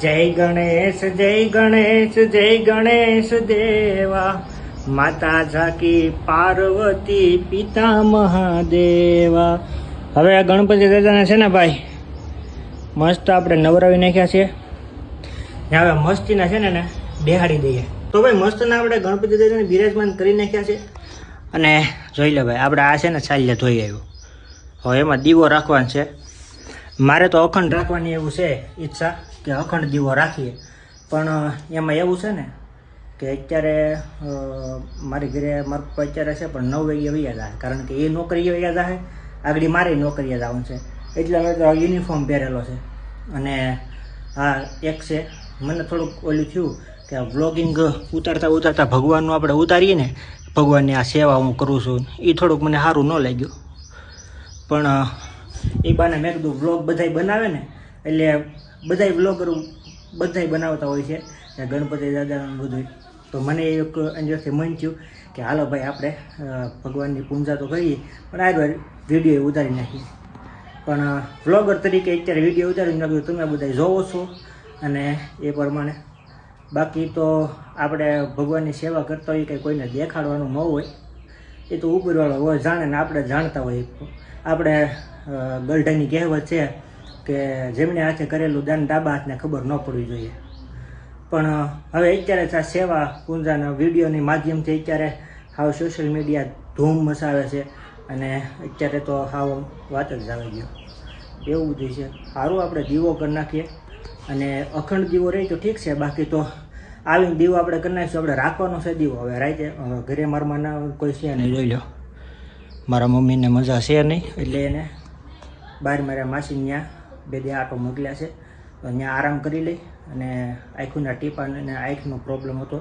જય ગણેશ જય ગણેશ દેવા, માતા ઝાકી પાર્વતી પિતા મહાદેવા। હવે આ ગણપતિ દાદાને છે ને ભાઈ મસ્ત આપણે નવરાવી નાખ્યા છે ને, હવે મસ્તીના છે ને બેહાડી દઈએ। તો ભાઈ મસ્તના આપણે ગણપતિ દાદાને બિરાજમાન કરી નાખ્યા છે। અને જોઈ લે ભાઈ, આપણે આ છે ને ચાલ્યા ધોઈ આવ્યું। હવે એમાં દીવો રાખવાનો છે। મારે તો અખંડ રાખવાની એવું છે ઈચ્છા કે અખંડ દીવો રાખીએ, પણ એમાં એવું છે ને કે અત્યારે મારી ઘરે મારા પપ્પા અત્યારે છે પણ 9 વાગે વયા જાય, કારણ કે એ નોકરીએ વયા જાય, આગળ મારે નોકરીએ જવાનું છે, એટલે હવે તો યુનિફોર્મ પહેરેલો છે। અને હા એક છે, મને થોડુંક ઓલું થયું કે વ્લોગિંગ ઉતારતા ભગવાનનું આપણે ઉતારીએ ને, ભગવાનની આ સેવા હું કરું છું, એ થોડુંક મને સારું ન લાગ્યું। પણ એ બાને મેં કીધું વ્લોગ બધાય બનાવે ને, એટલે બધાય વ્લોગર બધાય બનાવતા હોય છે ગણપતિ દાદાનું બધું, તો મને એક અંદરથી મન થયું કે હાલો ભાઈ આપણે ભગવાનની પૂજા તો કરીએ પણ આગળ વિડીયો ઉતારી નાખીએ। પણ વ્લોગર તરીકે અત્યારે વિડીયો ઉતારી નાખ્યું, તમે બધા જોવો છો અને એ પ્રમાણે। બાકી તો આપણે ભગવાનની સેવા કરતા હોઈએ કે કોઈને દેખાડવાનું ન હોય, એ તો ઉપરવાળો હોય જાણે ને આપણે જાણતા હોય। આપણે ગલઢાની કહેવત છે કે જેમણે હાથે કરેલું દાન ડાબા હાથને ખબર ન પડવી જોઈએ। પણ હવે અત્યારે આ સેવા પૂજાના વિડીયોની માધ્યમથી અત્યારે હાવ સોશિયલ મીડિયા ધૂમ મચાવે છે, અને અત્યારે તો હાવ વાત જ આવી ગયો એવું બધું છે। સારું આપણે દીવો કરી નાખીએ, અને અખંડ દીવો રહી તો ઠીક છે, બાકી તો આવીને દીવો આપણે કરી નાખીશું। આપણે રાખવાનો છે દીવો હવે રાતે, ઘરે મારમાં ના કોઈ છે નહીં, જોઈ લો મારા મમ્મીને મજા છે નહીં, એટલે એને બહાર મારા માસી ત્યાં 2 આટો મોકલ્યા છે, તો ત્યાં આરામ કરી લઈ। અને આંખોના ટીપા અને આંખનો પ્રોબ્લેમ હતો,